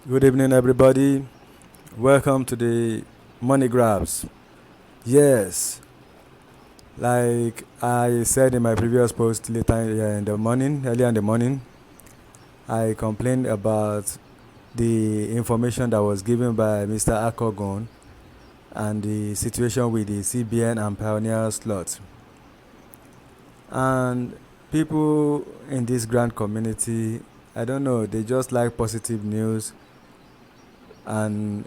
Good evening, everybody. Welcome to the Money Grabs. Yes, like I said in my previous post earlier in the morning, I complained about the information that was given by Mr. Akogon and the situation with the CBN and Pioneer slot. And people in this grand community, I don't know, they just like positive news, and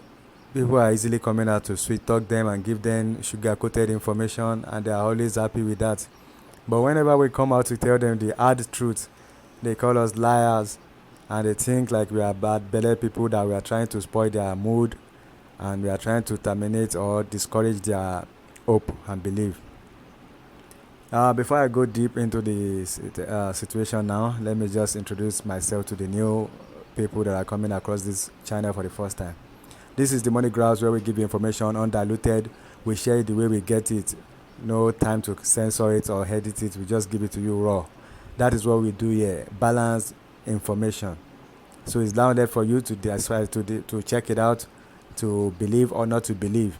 people are easily coming out to sweet talk them and give them sugar coated information, and they are always happy with that. But whenever we come out to tell them the hard truth, they call us liars, and they think like we are bad belly people, that we are trying to spoil their mood and we are trying to terminate or discourage their hope and belief. Before I go deep into the situation now, let me just introduce myself to the new people that are coming across this channel for the first time. This is the Money Grabs, where we give you information undiluted. We share it the way we get it. No time to censor it or edit it. We just give it to you raw. That is what we do here. Balanced information. So it's down there for you to decide to check it out, to believe or not to believe.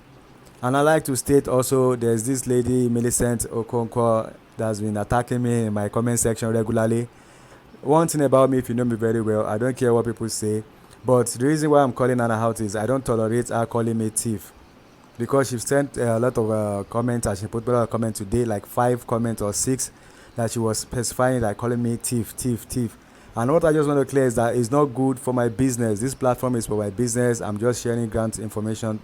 And I like to state also, there's this lady, Millicent Okonkwo, that's been attacking me in my comment section regularly. One thing about me, if you know me very well, I don't care what people say. But the reason why I'm calling her out is I don't tolerate her calling me thief. Because she sent a lot of comments, and she put a lot of comments today, like 5 comments or 6, that she was specifying that calling me thief. And what I just want to clear is that it's not good for my business. This platform is for my business. I'm just sharing grant information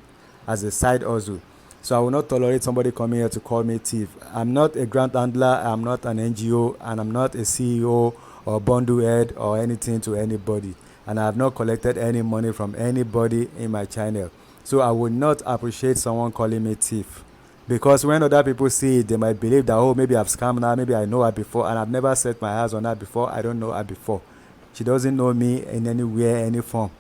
as a side hustle. So I will not tolerate somebody coming here to call me thief. I'm not a grant handler, I'm not an NGO, and I'm not a CEO or bundle head or anything to anybody. And I have not collected any money from anybody in my channel. So I would not appreciate someone calling me thief. Because when other people see it, they might believe that, oh, maybe I've scammed her, maybe I know her before, and I've never set my eyes on her before. I don't know her before. She doesn't know me in any way, any form.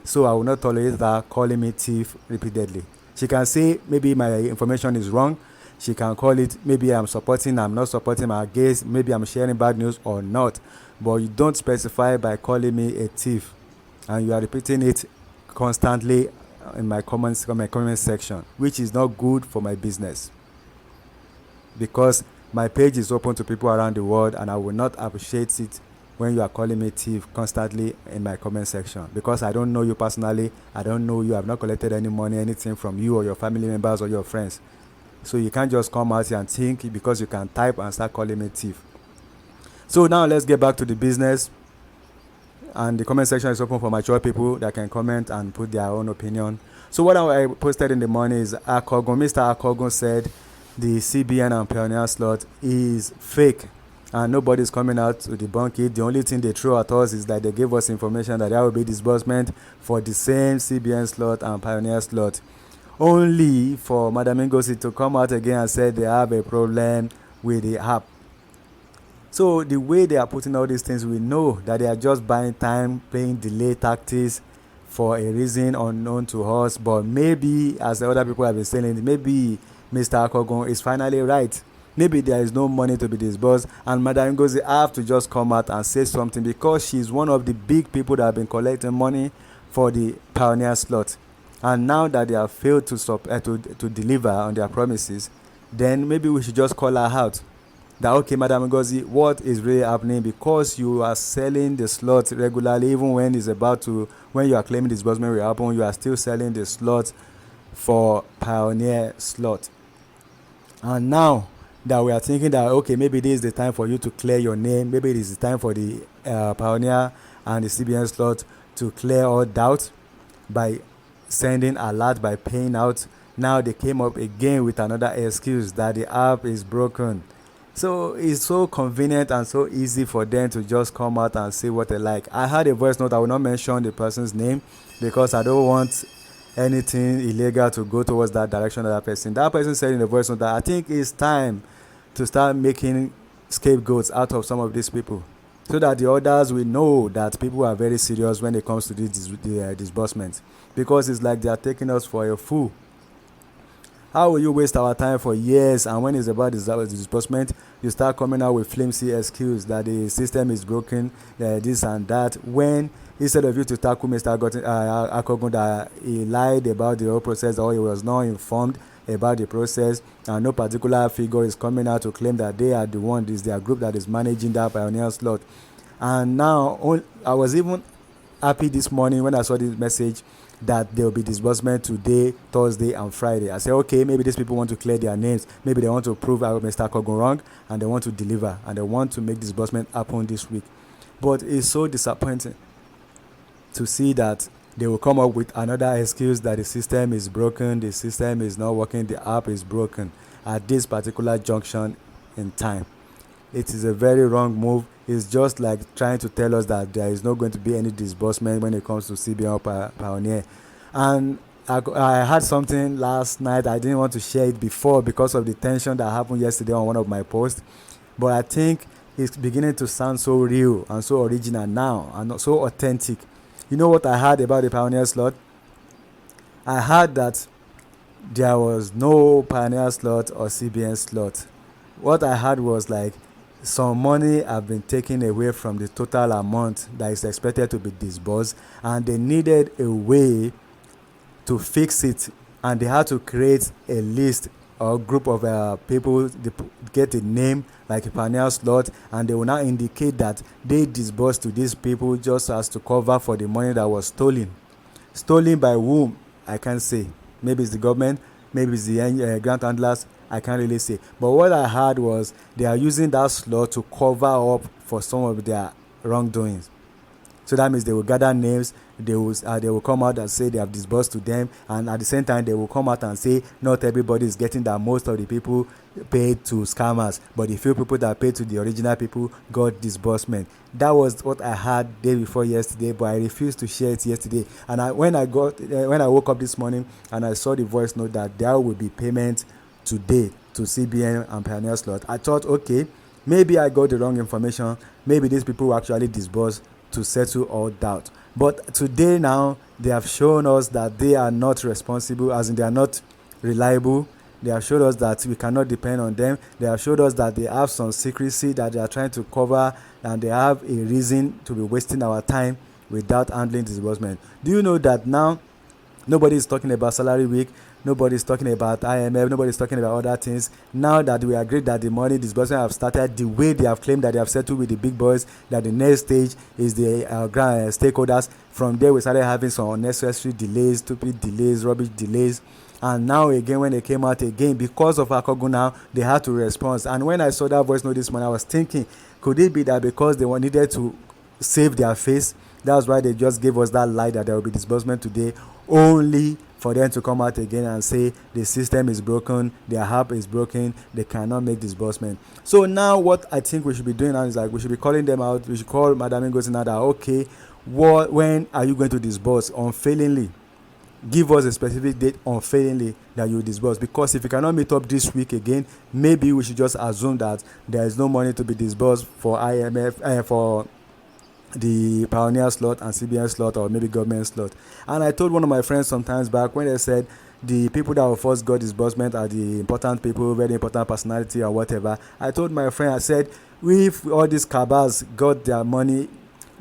So I will not tolerate her calling me thief repeatedly. She can say maybe my information is wrong. She can call it maybe I'm supporting, I'm not supporting my case, maybe I'm sharing bad news or not. But you don't specify by calling me a thief, and you are repeating it constantly in my comment section, which is not good for my business. Because my page is open to people around the world, and I will not appreciate it when you are calling me thief constantly in my comment section, because I don't know you personally. I don't know you. I've not collected any money, anything from you or your family members or your friends. So you can't just come out here and think because you can type and start calling me thief. So now let's get back to the business. And the comment section is open for mature people that can comment and put their own opinion. So what I posted in the morning is Mr. Akogon said the CBN and Pioneer slot is fake, and nobody's coming out to debunk it. The only thing they threw at us is that they gave us information that there will be disbursement for the same CBN slot and Pioneer slot, only for Madam Ngozi to come out again and say they have a problem with the app. So the way they are putting all these things, we know that they are just buying time, playing delay tactics for a reason unknown to us. But maybe, as the other people have been saying, maybe Mr. Akogon is finally right. Maybe there is no money to be disbursed, and Madam Ngozi have to just come out and say something, because she's one of the big people that have been collecting money for the Pioneer slot. And now that they have failed to deliver on their promises, then maybe we should just call her out. That, okay, Madam Ngozi, what is really happening? Because you are selling the slot regularly, even when you are claiming disbursement will happen, you are still selling the slot for Pioneer slot. And now that we are thinking that, okay, maybe this is the time for you to clear your name, maybe it is the time for the Pioneer and the CBN slot to clear all doubt by sending alert, by paying out. Now they came up again with another excuse that the app is broken. So it's so convenient and so easy for them to just come out and say what they like. I had a voice note. I will not mention the person's name because I don't want anything illegal to go towards that direction of that person. That person said in the voice note that I think it's time to start making scapegoats out of some of these people, so that the others will know that people are very serious when it comes to this disbursement, because it's like they are taking us for a fool. How will you waste our time for years, and when it's about disbursement, you start coming out with flimsy excuse that the system is broken, this and that, when instead of you to tackle Mr. Akogun that he lied about the whole process, or he was not informed about the process, and no particular figure is coming out to claim that they are the one, this their group that is managing that pioneer slot. And now I was even happy this morning when I saw this message that there will be disbursement today, Thursday, and Friday. I said, okay, maybe these people want to clear their names. Maybe they want to prove Mr. Kogun wrong, and they want to deliver, and they want to make disbursement happen this week. But it's so disappointing to see that they will come up with another excuse that the system is broken, the system is not working, the app is broken at this particular junction in time. It is a very wrong move. It's just like trying to tell us that there is not going to be any disbursement when it comes to CBN Pioneer. And I had something last night. I didn't want to share it before because of the tension that happened yesterday on one of my posts. But I think it's beginning to sound so real and so original now and so authentic. You know what I heard about the Pioneer slot? I heard that there was no Pioneer slot or CBN slot. What I heard was like some money have been taken away from the total amount that is expected to be disbursed, and they needed a way to fix it, and they had to create a list or group of people. They get a name like a Pioneer slot, and they will now indicate that they disbursed to these people just as to cover for the money that was stolen. Stolen by whom? I can't say. Maybe it's the government, maybe it's the grant handlers. I can't really say. But what I heard was they are using that slot to cover up for some of their wrongdoings. So that means they will gather names, they will come out and say they have disbursed to them, and at the same time they will come out and say not everybody is getting that. Most of the people paid to scammers, but the few people that paid to the original people got disbursement. That was what I heard day before yesterday, but I refused to share it yesterday. And when I woke up this morning and I saw the voice note that there will be payment today to CBN and Pioneer slot, I thought, okay, maybe I got the wrong information. Maybe these people were actually disbursed to settle all doubt. But today now, they have shown us that they are not responsible, as in they are not reliable. They have showed us that we cannot depend on them. They have showed us that they have some secrecy that they are trying to cover, and they have a reason to be wasting our time without handling disbursement. Do you know that now nobody is talking about salary week? Nobody is talking about IMF. Nobody is talking about other things. Now that we agreed that the money disbursement have started, the way they have claimed that they have settled with the big boys, that the next stage is the stakeholders. From there, we started having some unnecessary delays, stupid delays, rubbish delays. And now again, when they came out again, because of Akogun now, they had to respond. And when I saw that voice note this morning, I was thinking, could it be that because they needed to save their face, that's why they just gave us that lie that there will be disbursement today, only for them to come out again and say the system is broken, their app is broken, they cannot make disbursement. So now what I think we should be doing now is like we should be calling them out. We should call Madam Ngozi now that, okay, when are you going to disburse? Unfailingly, give us a specific date unfailingly that you disburse, because if you cannot meet up this week again, maybe we should just assume that there is no money to be disbursed for IMF for the Pioneer slot and CBN slot, or maybe government slot. And I told one of my friends sometimes back when they said the people that will first got disbursement are the important people, very important personality or whatever. I told my friend, I said, if all these cabals got their money,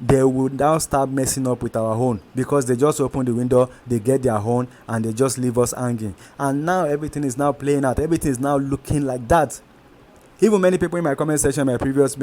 they would now start messing up with our own, because they just open the window, they get their own, and they just leave us hanging. And now everything is now playing out. Everything is now looking like that. Even many people in my comment section, my previous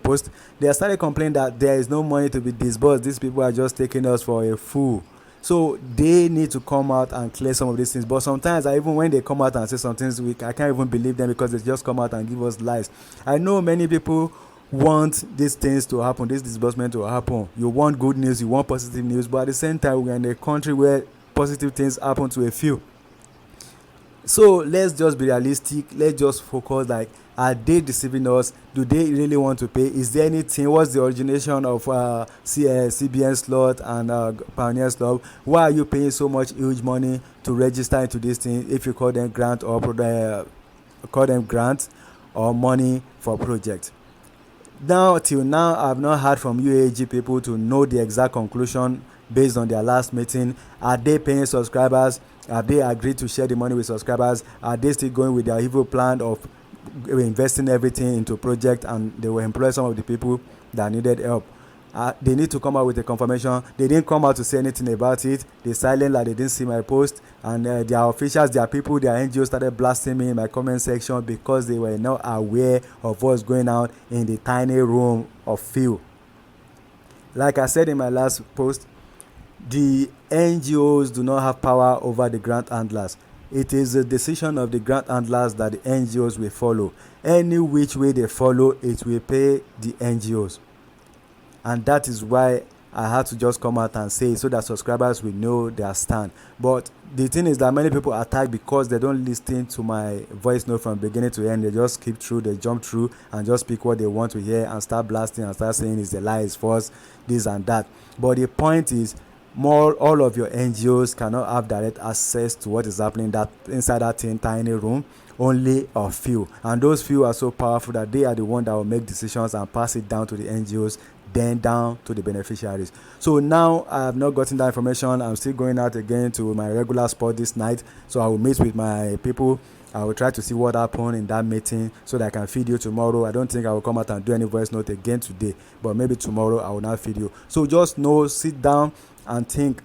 post, they have started complaining that there is no money to be disbursed. These people are just taking us for a fool. So they need to come out and clear some of these things. But sometimes, even when they come out and say some things, I can't even believe them, because they just come out and give us lies. I know many people want these things to happen, this disbursement to happen. You want good news, you want positive news, but at the same time, we're in a country where positive things happen to a few. So let's just be realistic. Let's just focus, like, are they deceiving us? Do they really want to pay? Is there anything? What's the origination of CBN slot and Pioneer slot? Why are you paying so much huge money to register into this thing if you call them grant or money for project? Now, till now, I've not heard from UAG people to know the exact conclusion based on their last meeting. Are they paying subscribers? Have they agreed to share the money with subscribers? Are they still going with their evil plan of investing everything into project, and they will employ some of the people that needed help? They need to come out with a confirmation. They didn't come out to say anything about it. They silent like they didn't see my post, and their officials, their people, their NGOs started blasting me in my comment section because they were not aware of what's going on in the tiny room of few. Like I said in my last post, the NGOs do not have power over the grant handlers. It is the decision of the grant handlers that the NGOs will follow. Any which way they follow, it will pay the NGOs. And that is why I had to just come out and say it so that subscribers will know their stand. But the thing is that many people attack because they don't listen to my voice note from beginning to end. They just skip through, they jump through and just pick what they want to hear and start blasting and start saying it's a lie, it's false, this and that. But the point is, all of your NGOs cannot have direct access to what is happening inside that tiny room. Only a few, and those few are so powerful that they are the one that will make decisions and pass it down to the NGOs, then down to the beneficiaries. So now I have not gotten that information. I'm still going out again to my regular spot this night, so I will meet with my people. I will try to see what happened in that meeting so that I can feed you tomorrow. I don't think I will come out and do any voice note again today, but maybe tomorrow I will not feed you. So just know, sit down and think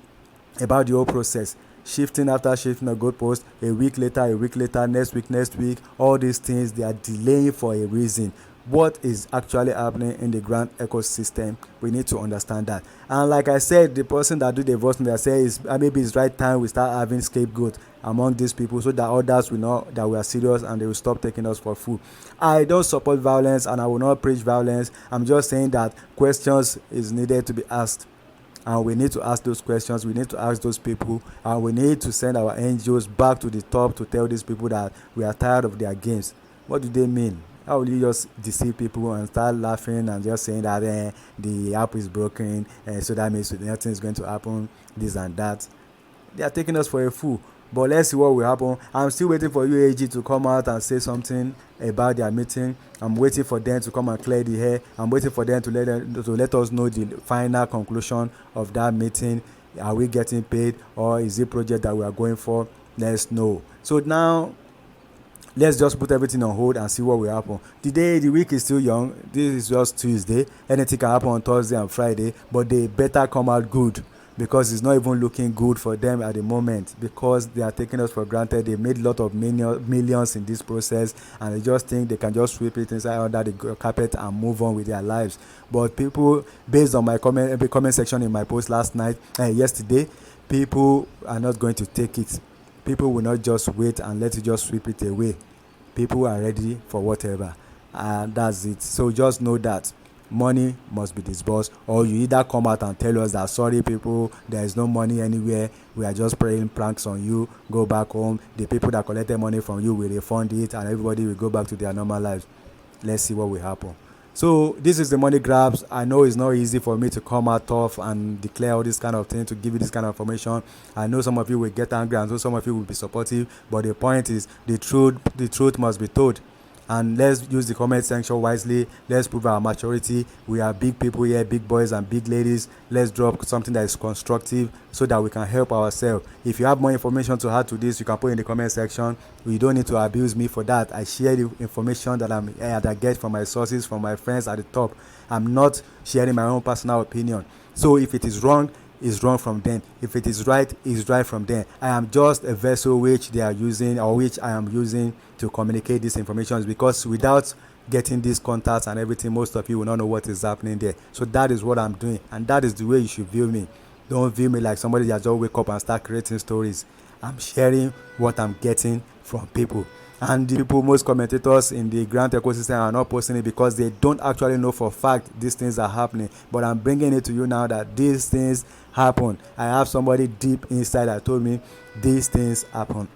about the whole process. Shifting after shifting a goalpost, a week later, next week, all these things, they are delaying for a reason. What is actually happening in the grant ecosystem, we need to understand that. And like I said, the person that do the voice note, says maybe it's right time we start having scapegoat among these people so that others will know that we are serious and they will stop taking us for fool. I don't support violence and I will not preach violence. I'm just saying that questions is needed to be asked. And we need to ask those questions, we need to ask those people, and we need to send our NGOs back to the top to tell these people that we are tired of their games. What do they mean? How will you just deceive people and start laughing and just saying that the app is broken, so that means nothing is going to happen, this and that? They are taking us for a fool. But let's see what will happen. I'm still waiting for UAG to come out and say something about their meeting. I'm waiting for them to come and clear the air. I'm waiting for them to let us know the final conclusion of that meeting. Are we getting paid, or is it project that we are going for? Let's know. So now, let's just put everything on hold and see what will happen. The week is still young. This is just Tuesday. Anything can happen on Thursday and Friday, but they better come out good, because it's not even looking good for them at the moment, because they are taking us for granted. They made a lot of millions in this process, and they just think they can just sweep it inside under the carpet and move on with their lives. But people, based on my comment section in my post yesterday, people are not going to take it. People will not just wait and let you just sweep it away. People are ready for whatever, and that's it. So just know that money must be disbursed, or you either come out and tell us that, sorry people, there is no money anywhere, we are just playing pranks on you, go back home, the people that collected money from you will refund it, and everybody will go back to their normal lives. Let's see what will happen. So this is the money grabs. I know it's not easy for me to come out tough and declare all this kind of thing, to give you this kind of information. I know some of you will get angry, and so some of you will be supportive, but the point is, the truth must be told. And let's use the comment section wisely. Let's prove our maturity. We are big people here, big boys and big ladies. Let's drop something that is constructive so that we can help ourselves. If you have more information to add to this, you can put in the comment section. You don't need to abuse me for that. I share the information that I get from my sources, from my friends at the top. I'm not sharing my own personal opinion. So if it is wrong, is wrong from them. If it is right, is right from them. I am just a vessel which they are using, or which I am using to communicate this information, because without getting these contacts and everything, most of you will not know what is happening there. So that is what I'm doing, and that is the way you should view me. Don't view me like somebody that just wake up and start creating stories. I'm sharing what I'm getting from people. And the people, most commentators in the grant ecosystem, are not posting it because they don't actually know for a fact these things are happening. But I'm bringing it to you now that these things happen. I have somebody deep inside that told me these things happen.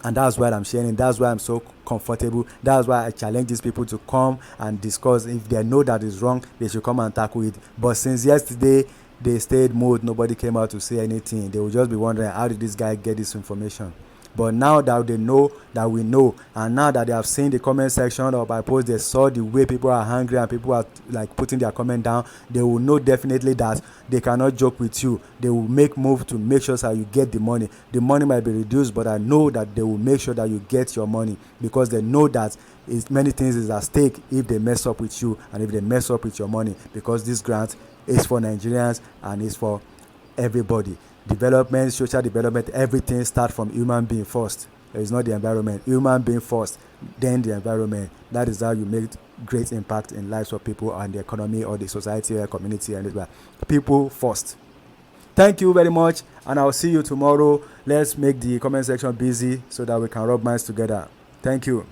And that's why I'm sharing. That's why I'm so comfortable. That's why I challenge these people to come and discuss. If they know that is wrong, they should come and tackle it. But since yesterday, they stayed mute. Nobody came out to say anything. They will just be wondering, how did this guy get this information? But now that they know that we know, and now that they have seen the comment section of my post, they saw the way people are hungry and people are like putting their comment down, they will know definitely that they cannot joke with you. They will make move to make sure that you get the money. The money might be reduced, but I know that they will make sure that you get your money, because they know that many things is at stake if they mess up with you and if they mess up with your money, because this grant is for Nigerians and is for everybody. Development, social development, everything starts from human being first. It's not the environment. Human being first, then the environment. That is how you make great impact in lives of people and the economy or the society or community and this. People first. Thank you very much, and I'll see you tomorrow. Let's make the comment section busy so that we can rub minds together. Thank you.